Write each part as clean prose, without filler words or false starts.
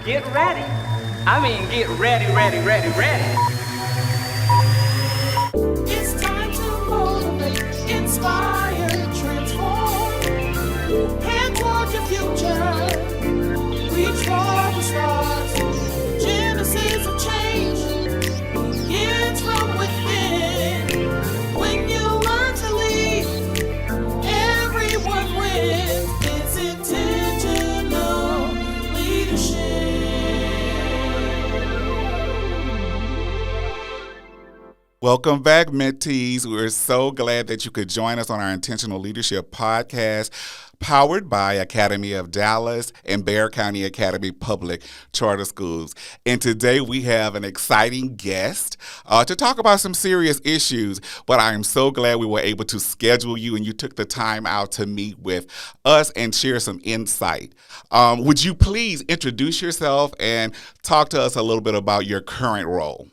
Get ready. I mean, get ready, ready, ready, ready. It's time to motivate, inspire, transform. Head toward your future. Reach for the stars. Genesis of change begins from within. When you learn to lead, everyone wins. It's intentional leadership. Welcome back, mentees. We're so glad that you could join us on our Intentional Leadership podcast, powered by Academy of Dallas and Bexar County Academy Public Charter Schools. And today we have an exciting guest to talk about some serious issues, but I am so glad we were able to schedule you and you took the time out to meet with us and share some insight. Would you please introduce yourself and talk to us a little bit about your current role?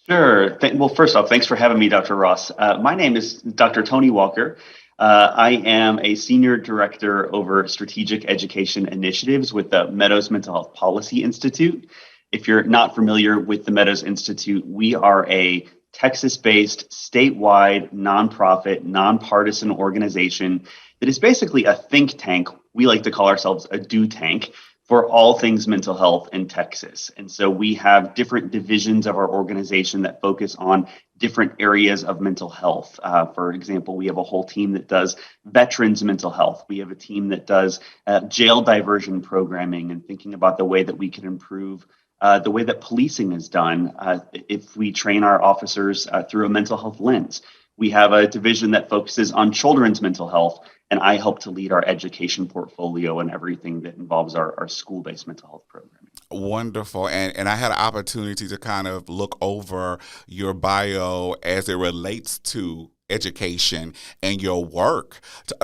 Sure. Well, first off, thanks for having me, Dr. Ross. My name is Dr. Tony Walker. I am a senior director over strategic education initiatives with the Meadows Mental Health Policy Institute. If you're not familiar with the Meadows Institute, we are a Texas-based, statewide, nonprofit, nonpartisan organization that is basically a think tank. We like to call ourselves a do tank for all things mental health in Texas. And so we have different divisions of our organization that focus on different areas of mental health. For example, we have a whole team that does veterans mental health. We have a team that does jail diversion programming and thinking about the way that we can improve the way that policing is done if we train our officers through a mental health lens. We have a division that focuses on children's mental health, and I help to lead our education portfolio and everything that involves our school-based mental health programming. Wonderful. And I had an opportunity to kind of look over your bio as it relates to education and your work.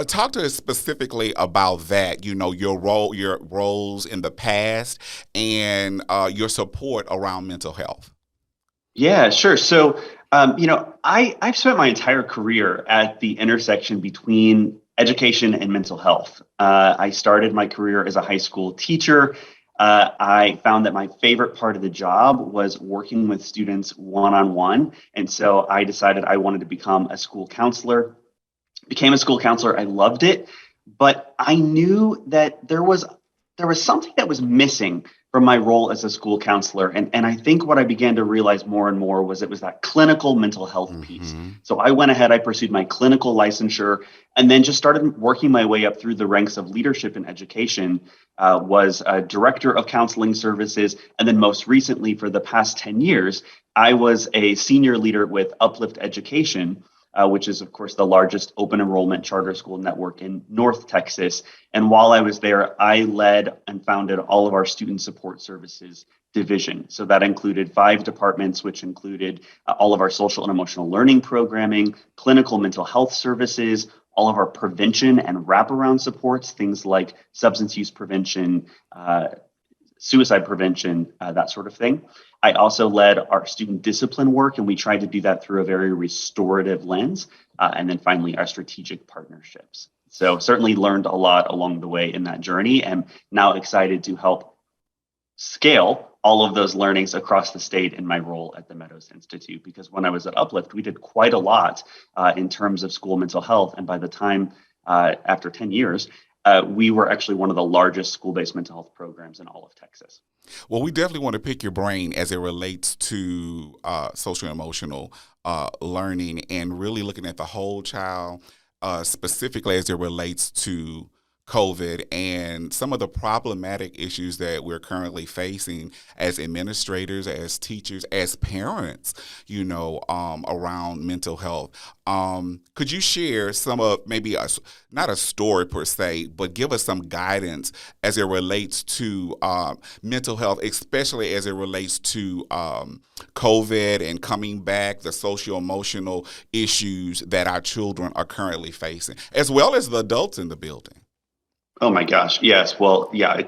Talk to us specifically about that, your roles in the past and your support around mental health. Yeah, sure. So, I've spent my entire career at the intersection between education and mental health. I started my career as a high school teacher. I found that my favorite part of the job was working with students one-on-one. And so I decided I wanted to become a school counselor. Became a school counselor. I loved it, but I knew that there was something that was missing from my role as a school counselor. And I think what I began to realize more and more was it was that clinical mental health piece. So I went ahead, I pursued my clinical licensure, and then just started working my way up through the ranks of leadership in education, was a director of counseling services. And then most recently, for the past 10 years, I was a senior leader with Uplift Education, which is, of course, the largest open enrollment charter school network in North Texas. And while I was there, I led and founded all of our student support services division. So that included 5 departments, which included all of our social and emotional learning programming, clinical mental health services, all of our prevention and wraparound supports, things like substance use prevention, suicide prevention, that sort of thing. I also led our student discipline work, and we tried to do that through a very restorative lens. And then finally, our strategic partnerships. So certainly learned a lot along the way in that journey, and now excited to help scale all of those learnings across the state in my role at the Meadows Institute. Because when I was at Uplift, we did quite a lot in terms of school mental health. And by the time, after 10 years, we were actually one of the largest school-based mental health programs in all of Texas. Well, we definitely want to pick your brain as it relates to social emotional learning and really looking at the whole child, specifically as it relates to COVID and some of the problematic issues that we're currently facing as administrators, as teachers, as parents, around mental health. Could you share some of maybe not a story per se, but give us some guidance as it relates to mental health, especially as it relates to COVID and coming back, the social-emotional issues that our children are currently facing, as well as the adults in the building? Oh my gosh. Yes. Well, yeah,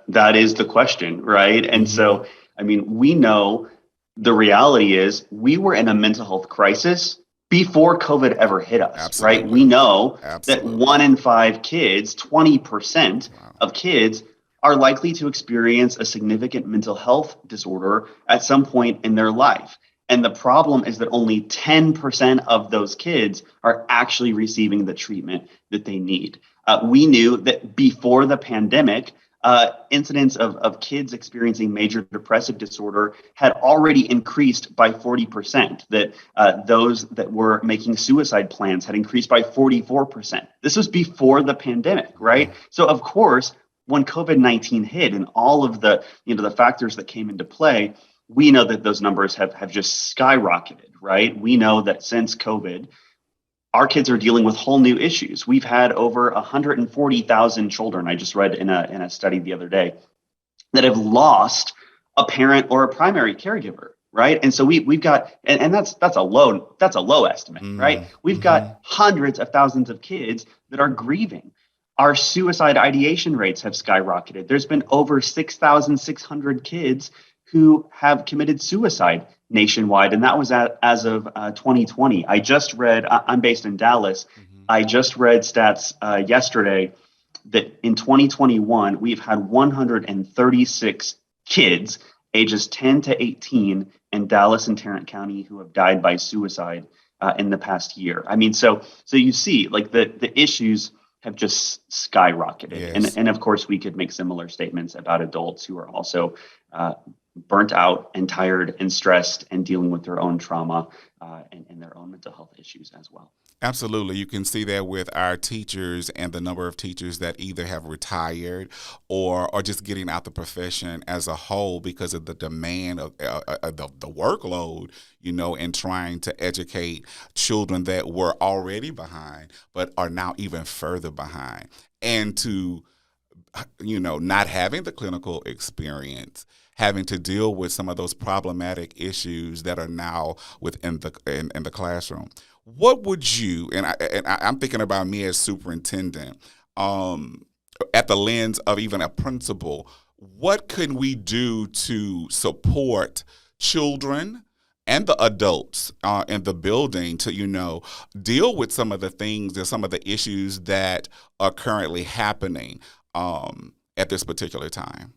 that is the question, right? And so, we know the reality is we were in a mental health crisis before COVID ever hit us, Absolutely. Right? We know Absolutely. that 1 in 5 kids, 20% Wow. of kids are likely to experience a significant mental health disorder at some point in their life. And the problem is that only 10% of those kids are actually receiving the treatment that they need. We knew that before the pandemic, incidence of kids experiencing major depressive disorder had already increased by 40%, that those that were making suicide plans had increased by 44%. This was before the pandemic, right? So of course, when COVID-19 hit and all of the, the factors that came into play, we know that those numbers have just skyrocketed, right? We know that since COVID, our kids are dealing with whole new issues. We've had over 140,000 children, I just read in a study the other day, that have lost a parent or a primary caregiver, right? And so we've got, and that's a low estimate, right? We've got hundreds of thousands of kids that are grieving. Our suicide ideation rates have skyrocketed. There's been over 6,600 kids who have committed suicide nationwide, and that was as of 2020. I just read, I'm based in Dallas, I just read stats yesterday that in 2021, we've had 136 kids ages 10 to 18 in Dallas and Tarrant County who have died by suicide in the past year. I mean, so you see, like the issues have just skyrocketed. Yes. And of course, we could make similar statements about adults who are also burnt out and tired and stressed and dealing with their own trauma and their own mental health issues as well. Absolutely. You can see that with our teachers and the number of teachers that either have retired or are just getting out the profession as a whole because of the demand of the workload, and trying to educate children that were already behind but are now even further behind. And to, not having the clinical experience, having to deal with some of those problematic issues that are now within in the classroom. What would you, and I'm thinking about me as superintendent, at the lens of even a principal, what can we do to support children and the adults in the building to, deal with some of the things and some of the issues that are currently happening at this particular time?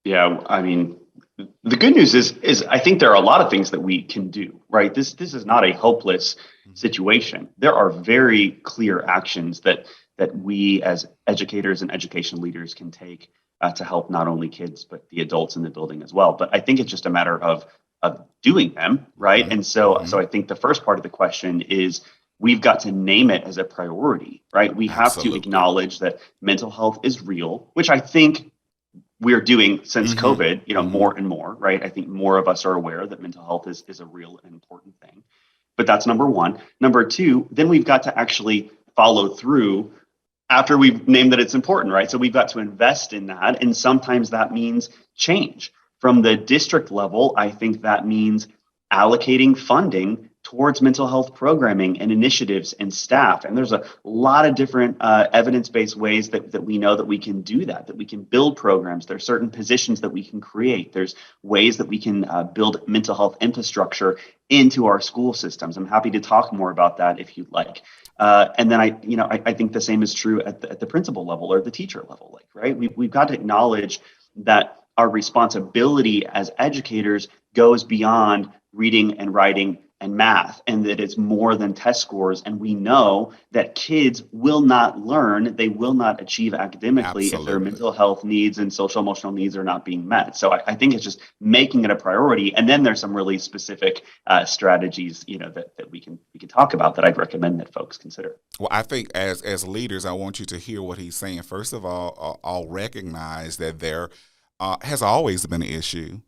Yeah, I mean, the good news is I think there are a lot of things that we can do, right? This is not a hopeless situation. There are very clear actions that we as educators and education leaders can take to help not only kids, but the adults in the building as well. But I think it's just a matter of doing them, right? And so I think the first part of the question is we've got to name it as a priority, right? We have to acknowledge that mental health is real, which I think we're doing since COVID, more and more, right? I think more of us are aware that mental health is a real and important thing. But that's number one. Number two, then we've got to actually follow through after we've named that it's important, right? So we've got to invest in that. And sometimes that means change. From the district level, I think that means allocating funding towards mental health programming and initiatives and staff. And there's a lot of different evidence-based ways that we know that we can do that we can build programs. There's certain positions that we can create. There's ways that we can build mental health infrastructure into our school systems. I'm happy to talk more about that if you'd like. And then I think the same is true at the principal level or the teacher level, right? We've got to acknowledge that our responsibility as educators goes beyond reading and writing and math, and that it's more than test scores. And we know that kids will not learn, they will not achieve academically if their mental health needs and social emotional needs are not being met. So I think it's just making it a priority. And then there's some really specific strategies, that we can talk about that I'd recommend that folks consider. Well, I think as leaders, I want you to hear what he's saying. First of all, I'll recognize that there has always been an issue.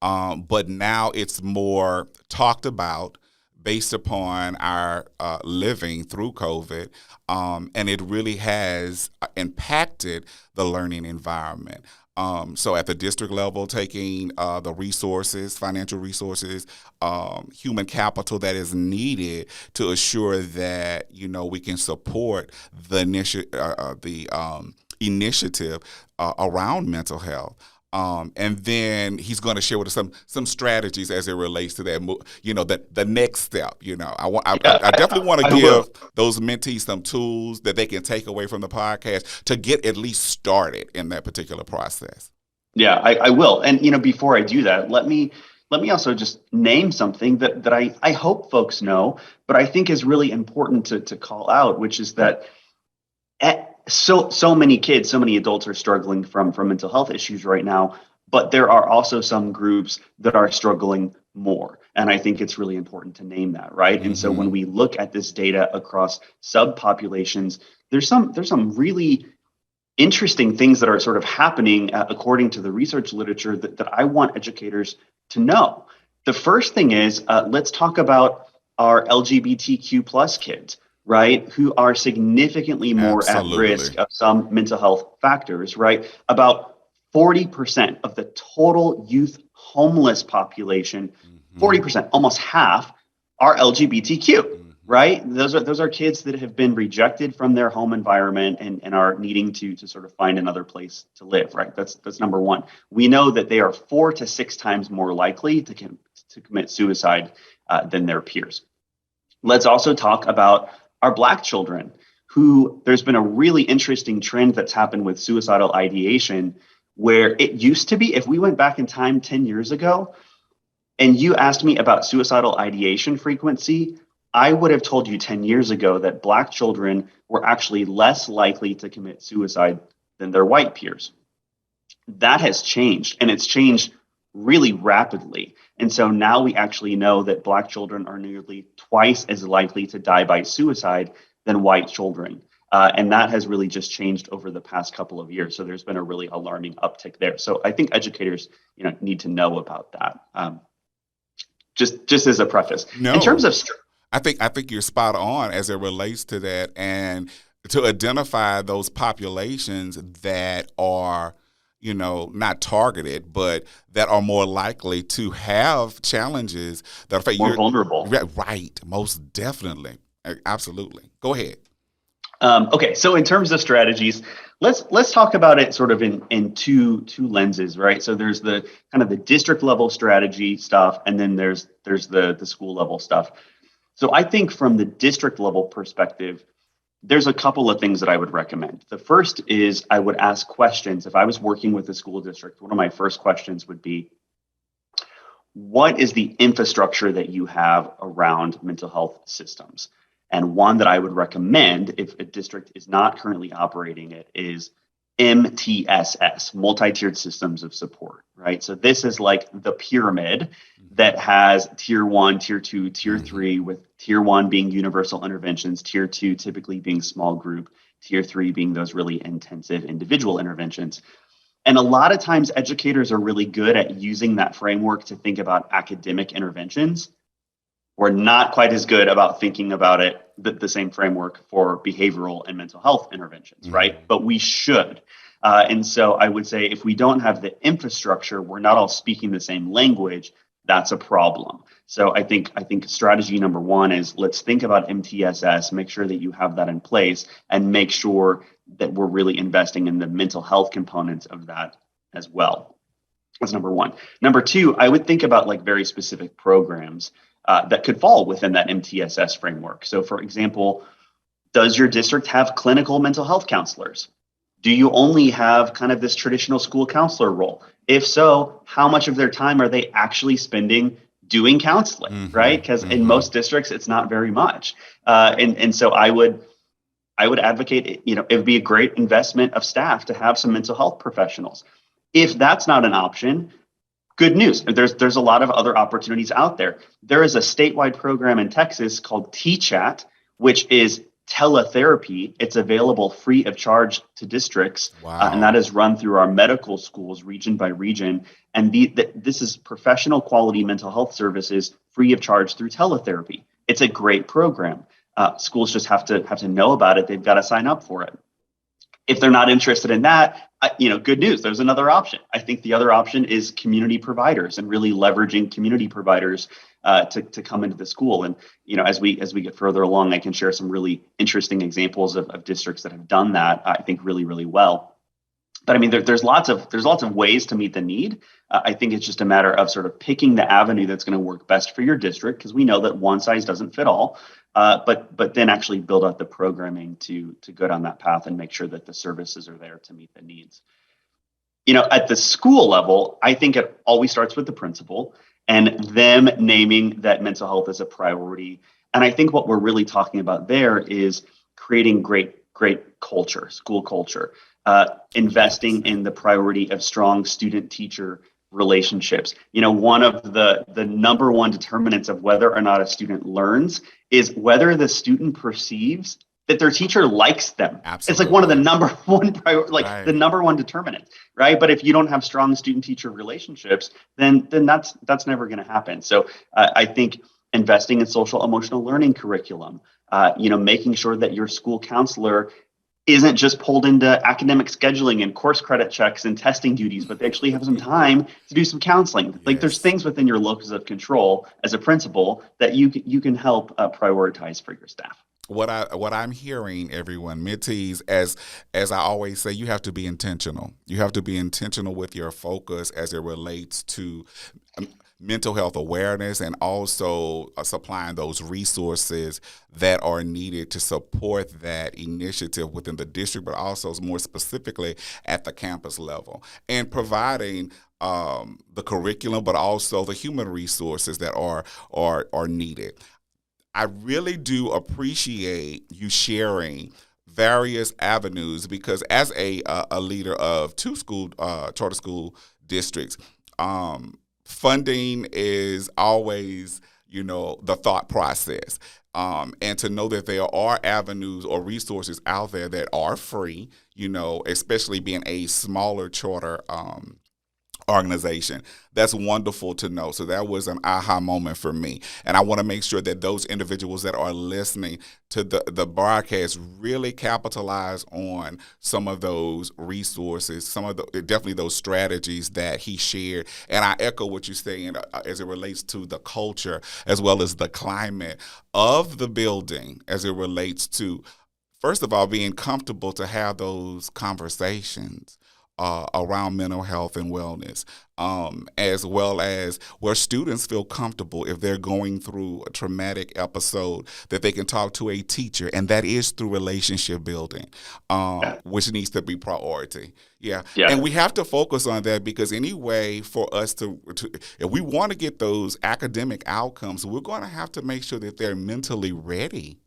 But now it's more talked about based upon our living through COVID, and it really has impacted the learning environment. So at the district level, taking the resources, financial resources, human capital that is needed to assure that, we can support the initiative around mental health. And then he's going to share with us some strategies as it relates to that, the next step. I definitely want to I give will. those mentees some tools that they can take away from the podcast to get at least started in that particular process. Yeah, I will. And before I do that, let me also just name something that I hope folks know, but I think is really important to call out, which is that so many kids, so many adults are struggling from mental health issues right now, but there are also some groups that are struggling more. And I think it's really important to name that, right? And so when we look at this data across subpopulations, there's some really interesting things that are sort of happening according to the research literature that I want educators to know. The first thing is, let's talk about our LGBTQ plus kids, right, who are significantly more at risk of some mental health factors, right? About 40% of the total youth homeless population, 40%, almost half, are LGBTQ. Right? Those are kids that have been rejected from their home environment and are needing to sort of find another place to live, right? That's number one. We know that they are 4 to 6 times more likely to commit suicide than their peers. Let's also talk about our Black children, who there's been a really interesting trend that's happened with suicidal ideation, where it used to be, if we went back in time 10 years ago, and you asked me about suicidal ideation frequency, I would have told you 10 years ago that Black children were actually less likely to commit suicide than their white peers. That has changed, and it's changed really rapidly. And so now we actually know that Black children are nearly twice as likely to die by suicide than white children. And that has really just changed over the past couple of years. So there's been a really alarming uptick there. So I think educators, need to know about that. Just as a preface. No. In terms of I think you're spot on as it relates to that, and to identify those populations that are, not targeted, but that are more likely to have challenges that affect more vulnerable. Right, most definitely, absolutely. Go ahead. Okay, so in terms of strategies, let's talk about it sort of in two lenses, right? So there's the kind of the district level strategy stuff, and then there's the school level stuff. So I think from the district level perspective, there's a couple of things that I would recommend. The first is I would ask questions. If I was working with a school district, one of my first questions would be, what is the infrastructure that you have around mental health systems? And one that I would recommend if a district is not currently operating it is MTSS, multi-tiered systems of support, right? So this is like the pyramid that has tier 1, tier 2, tier 3, with tier 1 being universal interventions, tier 2 typically being small group, tier 3 being those really intensive individual interventions. And a lot of times educators are really good at using that framework to think about academic interventions. We're not quite as good about thinking about it, the same framework for behavioral and mental health interventions, right? But we should. And so I would say if we don't have the infrastructure, we're not all speaking the same language, that's a problem. So I think strategy number one is let's think about MTSS, make sure that you have that in place, and make sure that we're really investing in the mental health components of that as well. That's number one. Number two, I would think about like very specific programs that could fall within that MTSS framework. So for example, does your district have clinical mental health counselors? Do you only have kind of this traditional school counselor role? If so, how much of their time are they actually spending doing counseling, right? Because in most districts, it's not very much. And so I would advocate, it would be a great investment of staff to have some mental health professionals. If that's not an option, good news. There's a lot of other opportunities out there. There is a statewide program in Texas called T-Chat, which is teletherapy. It's available free of charge to districts. Wow. And that is run through our medical schools region by region. And this is professional quality mental health services free of charge through teletherapy. It's a great program. Schools just have to know about it. They've got to sign up for it. If they're not interested in that, good news. There's another option. I think the other option is community providers and really leveraging community providers to come into the school. And as we get further along, I can share some really interesting examples of districts that have done that. I think really, really well. But I mean, there's lots of ways to meet the need. I think it's just a matter of sort of picking the avenue that's going to work best for your district, because we know that one size doesn't fit all. But then actually build out the programming to go down that path and make sure that the services are there to meet the needs. At the school level, I think it always starts with the principal and them naming that mental health is a priority. And I think what we're really talking about there is creating great culture, school culture, investing in the priority of strong student-teacher relationships. One of the number one determinants of whether or not a student learns is whether the student perceives that their teacher likes them. Absolutely. It's like one of the number one Right. the number one determinant, right? But if you don't have strong student-teacher relationships, then that's never going to happen. So I think investing in social emotional learning curriculum, making sure that your school counselor isn't just pulled into academic scheduling and course credit checks and testing duties, but they actually have some time to do some counseling. Like there's Yes. things within your locus of control as a principal that you can help prioritize for your staff. What I'm hearing, everyone, mentees, as I always say, you have to be intentional. You have to be intentional with your focus as it relates to mental health awareness, and also supplying those resources that are needed to support that initiative within the district, but also more specifically at the campus level, and providing the curriculum, but also the human resources that are needed. I really do appreciate you sharing various avenues, because as a leader of two charter school districts, funding is always, the thought process. And to know that there are avenues or resources out there that are free, especially being a smaller charter organization. That's wonderful to know. So that was an aha moment for me. And I want to make sure that those individuals that are listening to the broadcast really capitalize on some of those resources, definitely those strategies that he shared. And I echo what you're saying as it relates to the culture as well as the climate of the building, as it relates to, first of all, being comfortable to have those conversations around mental health and wellness, as well as where students feel comfortable if they're going through a traumatic episode, that they can talk to a teacher, and that is through relationship building, which needs to be priority. Yeah. And we have to focus on that, because anyway, for us to if we want to get those academic outcomes, we're going to have to make sure that they're mentally ready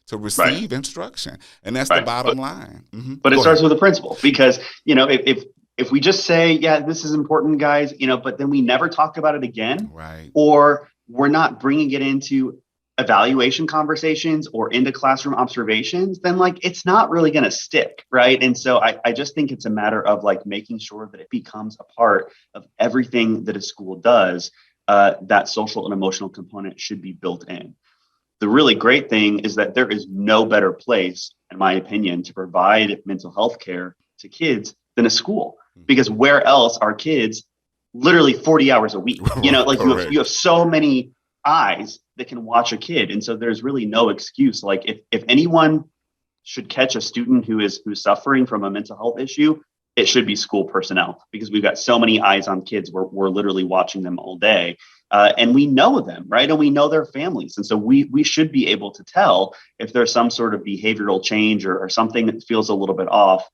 to receive instruction, and that's the bottom line. Mm-hmm. But it starts with the principal, because if we just say, yeah, this is important, guys, but then we never talk about it again, right, or we're not bringing it into evaluation conversations or into classroom observations, then it's not really going to stick, right? And so I just think it's a matter of making sure that it becomes a part of everything that a school does. That social and emotional component should be built in. The really great thing is that there is no better place, in my opinion, to provide mental health care to kids than a school, because where else are kids literally 40 hours a week? You have so many eyes that can watch a kid. And so there's really no excuse. If anyone should catch a student who's suffering from a mental health issue, it should be school personnel, because we've got so many eyes on kids. We're literally watching them all day. And we know them, right? And we know their families. And so we should be able to tell if there's some sort of behavioral change or something that feels a little bit off,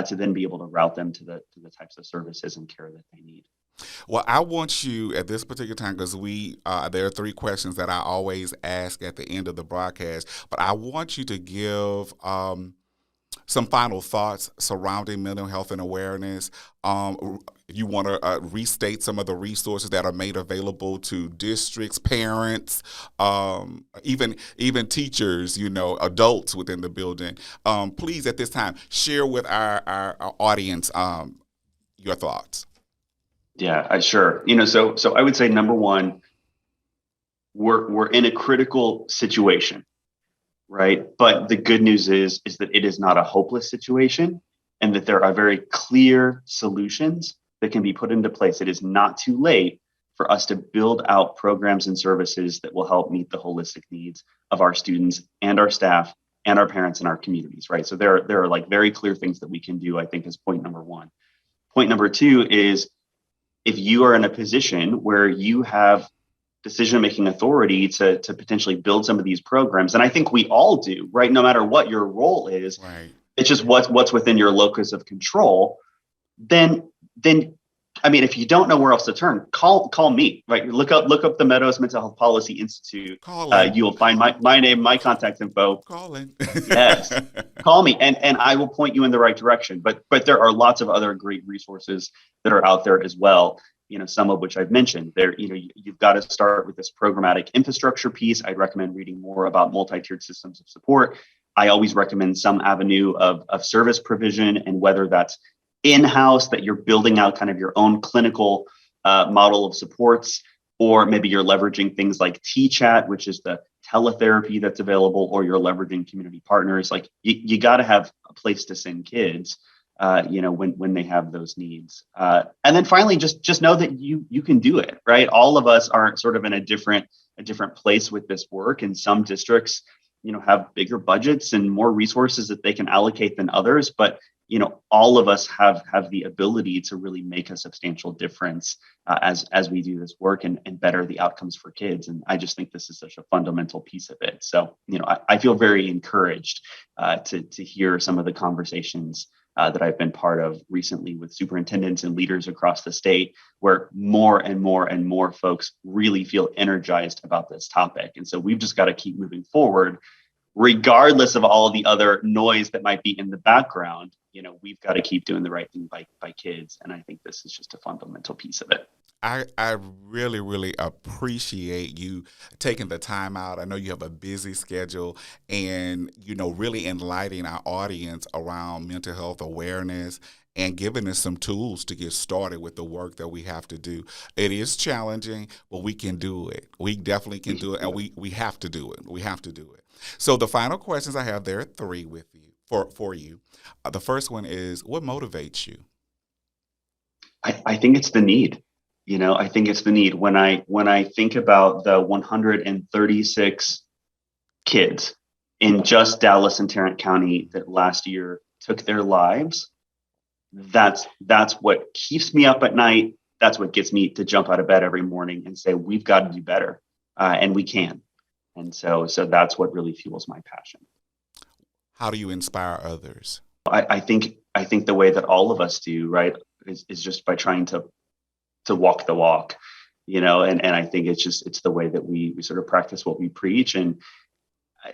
to then be able to route them to the types of services and care that they need. Well, I want you at this particular time, because there are 3 questions that I always ask at the end of the broadcast, but I want you to give some final thoughts surrounding mental health and awareness. You want to restate some of the resources that are made available to districts, parents, even teachers, adults within the building. Please, at this time, share with our audience your thoughts. Yeah, sure. So I would say, number one, we're in a critical situation, right? But the good news is that it is not a hopeless situation, and that there are very clear solutions that can be put into place. It is not too late for us to build out programs and services that will help meet the holistic needs of our students and our staff and our parents and our communities, right? So there are very clear things that we can do, I think, is point number one. point number two is if you are in a position where you have decision-making authority to potentially build some of these programs, and I think we all do, right? No matter what your role is, Right. it's just what's within your locus of control. Then I mean, if you don't know where else to turn, call me, right? Look up the Meadows Mental Health Policy Institute. Calling. You will find my name, my contact info. Calling. Yes, call me, and I will point you in the right direction. But there are lots of other great resources that are out there as well. Some of which I've mentioned. There, you've got to start with this programmatic infrastructure piece. I'd recommend reading more about multi-tiered systems of support. I always recommend some avenue of service provision, and whether that's in-house, that you're building out kind of your own clinical model of supports, or maybe you're leveraging things like T-Chat, which is the teletherapy that's available, or you're leveraging community partners. Like you got to have a place to send kids, when they have those needs. And then finally, just know that you can do it, right? All of us are sort of in a different place with this work, and some districts, have bigger budgets and more resources that they can allocate than others. But all of us have the ability to really make a substantial difference as we do this work and better the outcomes for kids. And I just think this is such a fundamental piece of it. So, I feel very encouraged to hear some of the conversations that I've been part of recently with superintendents and leaders across the state, where more and more and more folks really feel energized about this topic. And so we've just got to keep moving forward, regardless of all of the other noise that might be in the background. We've got to keep doing the right thing by kids. And I think this is just a fundamental piece of it. I really, really appreciate you taking the time out. I know you have a busy schedule, and, really enlightening our audience around mental health awareness and giving us some tools to get started with the work that we have to do. It is challenging, but we can do it. We definitely can do it, and we have to do it. We have to do it. So the final questions I have, there are three with you for you. The first one is, what motivates you? I think it's the need. I think it's the need. When I think about the 136 kids in just Dallas and Tarrant County that last year took their lives, that's what keeps me up at night. That's what gets me to jump out of bed every morning and say, we've got to do better, and we can. And so that's what really fuels my passion. How do you inspire others? I think the way that all of us do, right, is just by trying to walk the walk, and I think it's the way that we sort of practice what we preach. And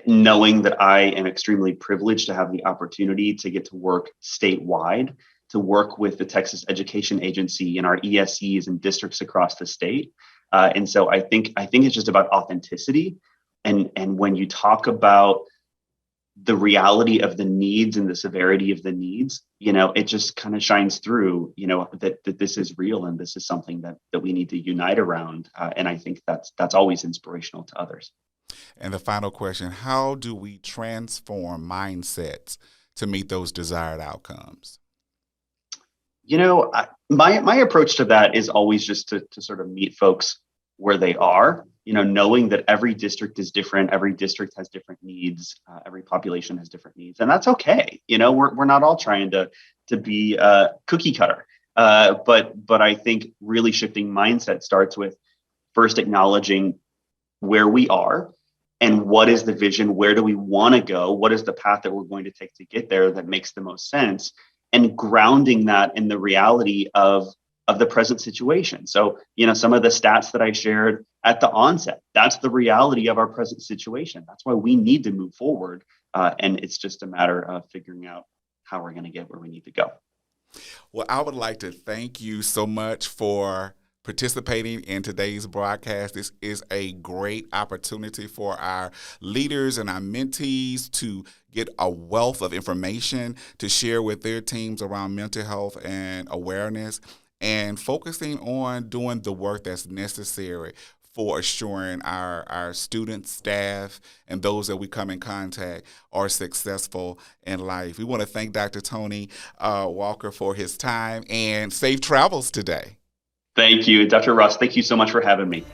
knowing that I am extremely privileged to have the opportunity to get to work statewide, to work with the Texas Education Agency and our ESCs and districts across the state. And so I think it's just about authenticity. And when you talk about the reality of the needs and the severity of the needs, it just kind of shines through, that this is real, and this is something that we need to unite around. And I think that's always inspirational to others. And the final question, how do we transform mindsets to meet those desired outcomes? My approach to that is always just to sort of meet folks where they are, knowing that every district is different. Every district has different needs. Every population has different needs, and that's okay. We're not all trying to be cookie cutter. But I think really shifting mindset starts with first acknowledging where we are and what is the vision. Where do we want to go? What is the path that we're going to take to get there that makes the most sense? And grounding that in the reality of the present situation. So, some of the stats that I shared at the onset, that's the reality of our present situation. That's why we need to move forward. And it's just a matter of figuring out how we're going to get where we need to go. Well, I would like to thank you so much for participating in today's broadcast. This is a great opportunity for our leaders and our mentees to get a wealth of information to share with their teams around mental health and awareness, and focusing on doing the work that's necessary for assuring our students, staff, and those that we come in contact are successful in life. We want to thank Dr. Tony Walker for his time, and safe travels today. Thank you, Dr. Ross. Thank you so much for having me.